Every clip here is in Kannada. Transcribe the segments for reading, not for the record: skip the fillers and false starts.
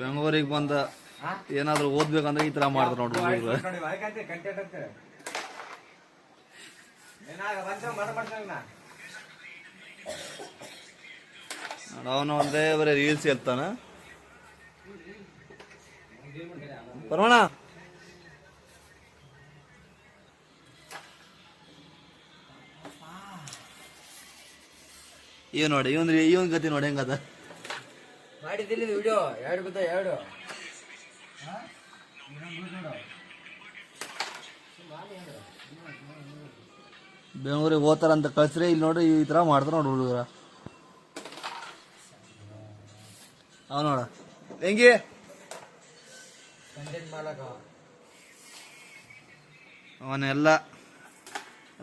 ಬೆಂಗಳೂರಿಗೆ ಬಂದ ಏನಾದ್ರು ಓದ್ಬೇಕಂದ್ರೆ ಈ ತರ ಮಾಡಿದ್ರು ನೋಡ್ರಿ. ಅವನು ಅಂದ್ರೆ ಬರೀ ರೀಲ್ಸ್ ಹೇಳ್ತಾನ. ಬರೋಣ ಇವ್ ನೋಡಿ ಇವನ್ ಗತಿ ನೋಡಿ ಹೆಂಗದ ಮಾಡಿದ್ದಿಲ್ಲ ವಿಡಿಯೋ ಎರಡು ಗೊತ್ತಾ ಎರಡು ಬೆಂಗಳೂರಿಗೆ ಹೋಗ್ತಾರ ಅಂತ ಕಳ್ಸ್ರಿ. ಇಲ್ಲಿ ನೋಡ್ರಿ ಈ ತರ ಮಾಡ್ತಾರ ನೋಡ್ರಿ ಹುಡುಗರ. ಅವ ನೋಡ ಹೆಂಗಿ ಅವನೆಲ್ಲ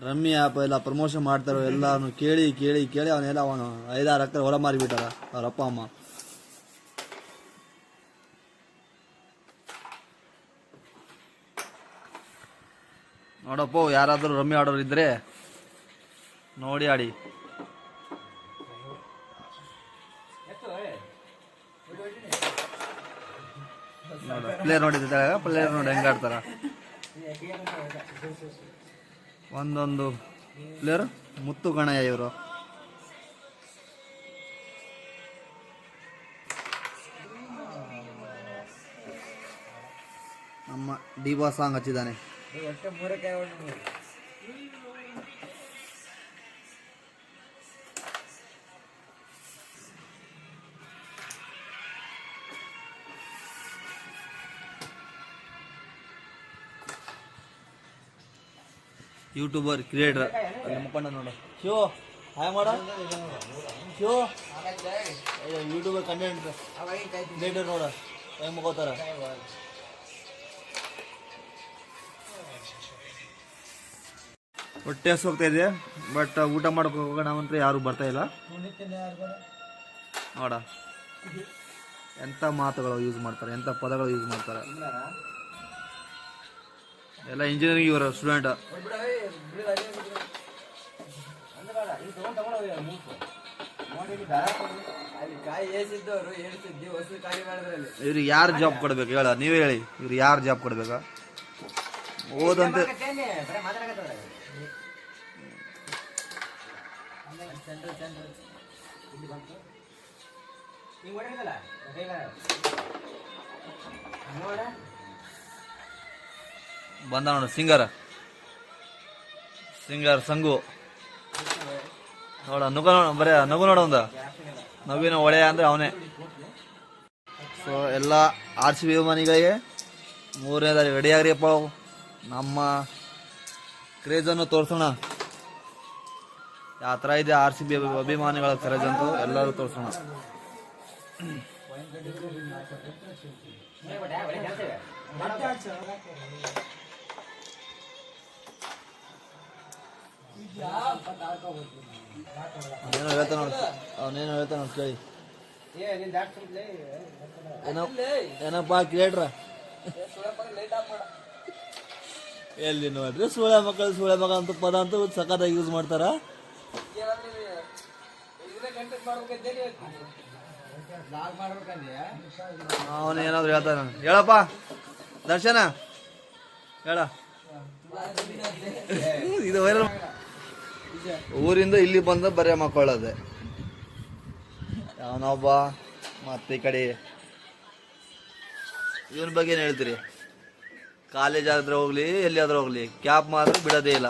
ರಮ್ಮಿ ಆ್ಯಪ್ ಎಲ್ಲ ಪ್ರಮೋಷನ್ ಮಾಡ್ತಾರೋ ಎಲ್ಲ ಅವನು ಕೇಳಿ ಕೇಳಿ ಕೇಳಿ ಅವನೆಲ್ಲ ಅವನು 5-6 ಎಕರೆ ಹೊಲ ಮಾರಿಬಿಟ್ಟಾರ ಅವ್ರ ಅಪ್ಪ ಅಮ್ಮ. ನೋಡಪ್ಪ ಯಾರಾದ್ರೂ ರಮ್ಮಿ ಆಡೋರು ಇದ್ರೆ ನೋಡಿ ಆಡಿ. ಪ್ಲೇಯರ್ ನೋಡಿದ್ದ ಪ್ಲೇಯರ್ ನೋಡಿ ಹೆಂಗ ಆಡ್ತಾರ. ಒಂದೊಂದು ಪ್ಲೇಯರ್ ಮುತ್ತು ಗಣಯ್ಯ ಇವರು. ನಮ್ಮ ಡಿಬಾ ಸಾಂಗ್ ಹಚ್ಚಿದ್ದಾನೆ. ಯೂಟ್ಯೂಬರ್ ಕ್ರಿಯೇಟರ್ ಮುಖಂಡ ನೋಡು ಶಿವ ಹಾಯ್ ಮಾಡ ಶಿವ ಯೂಟ್ಯೂಬರ್ ಕಂಟೆಂಟ್ ಕ್ರಿಯೇಟರ್ ನೋಡ ಹೆಂಗ್ ಮುಗೋತಾರ. ಹೊಟ್ಟೆ ಹೋಗ್ತಾ ಇದೆ ಬಟ್ ಊಟ ಮಾಡಕ್ ಹೋಗೋಣ ಅಂತ ಯಾರು ಬರ್ತಾ ಇಲ್ಲ ನೋಡ. ಎಂತ ಮಾತುಗಳು ಯೂಸ್ ಮಾಡ್ತಾರೆ, ಎಂತ ಪದಗಳು ಯೂಸ್ ಮಾಡ್ತಾರೆ. ಎಲ್ಲ ಇಂಜಿನಿಯರಿಂಗ್ ಇವರ ಸ್ಟೂಡೆಂಟ್. ಇವ್ರಿಗೆ ಯಾರು ಜಾಬ್ ಕೊಡ್ಬೇಕು ಹೇಳ, ನೀವೇ ಹೇಳಿ. ಇವ್ರಿಗೆ ಯಾರು ಜಾಬ್ ಕೊಡ್ಬೇಕಾ? ಓದಂತೆ ಬಂದ ನೋಡ ಸಿಂಗರ್ ಸಂಗು ನೋಡ ನಗು ನೋಡ ಬರೀ ನಗು ನೋಡ ಒಂದ ನಗುವಿನ ಒಳೆಯ ಅಂದ್ರೆ ಅವನೇ. ಸೊ ಎಲ್ಲ RCB ಅಭಿಮಾನಿಗಳಿಗೆ 3ನೇದಾಗಿ ರೆಡಿ ಆಗ್ರಿಯಪ್ಪ. ನಮ್ಮ ಕ್ರೇಜನ್ನು ತೋರಿಸೋಣ. ಯಾವ ಥರ ಇದೆ RCB ಅಭಿಮಾನಿಗಳ ಕ್ರೇಜ್ ಅಂತೂ ಎಲ್ಲರೂ ತೋರಿಸೋಣ. ಅವನೇನೋ ಹೇಳ್ತಾನ ನೋಡಿ ಕೇಳಿ. ಏನಪ್ಪ ಕ್ರಿಯೇಟ್ರ ಎಲ್ಲಿ ನೋಡ್ರಿ ಸುಳೆ ಮಗ ಅಂತ ಪದ ಅಂತೂ ಸಖತ್ತಾಗಿ ಯೂಸ್ ಮಾಡ್ತಾರ. ಅವನೇನಾದ್ರು ಹೇಳ್ತಾನ ಹೇಳಪ್ಪ ದರ್ಶನ ಹೇಳ. ಇದು ವೈರಲ್. ಊರಿಂದ ಇಲ್ಲಿ ಬಂದ ಬರೇ ಮಕ್ಕಳದೆ ಅವನೊಬ್ಬ. ಮತ್ತೆ ಈ ಕಡೆ ಇವನ್ ಬಗ್ಗೆ ಏನ್ ಹೇಳ್ತೀರಿ? ಕಾಲೇಜ್ ಆದ್ರೆ ಹೋಗ್ಲಿ ಎಲ್ಲಿಯಾದ್ರೂ ಹೋಗ್ಲಿ ಕ್ಯಾಪ್ ಮಾತ್ರ ಬಿಡೋದೇ ಇಲ್ಲ.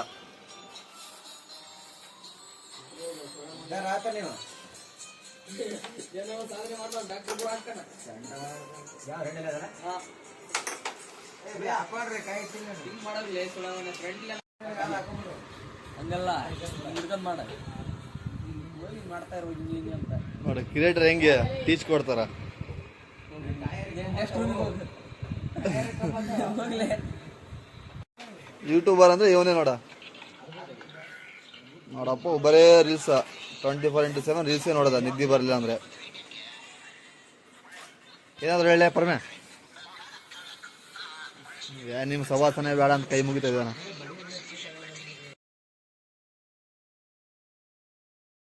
ನೋಡಿ ಕ್ರಿಯೇಟರ್ ಹೆಂಗೆ ಟೀಚ್ ಕೊಡ್ತಾರ. ಯೂಟ್ಯೂಬರ್ ಅಂದ್ರೆ ಇವನೇ ನೋಡಪ್ಪ ಬರೇ ರೀಲ್ಸ್ 24x7 ರೀಲ್ಸೇ ನೋಡೋದ. ನಿದ್ದೆ ಬರಲಿಲ್ಲ ಅಂದ್ರೆ ಏನಾದ್ರು ಹೇಳ ಪರಮೆ. ನಿಮ್ಮ ಸವಾಸನೆ ಬೇಡ ಅಂತ ಕೈ ಮುಗಿತಾ ಇದ್ದಾನ.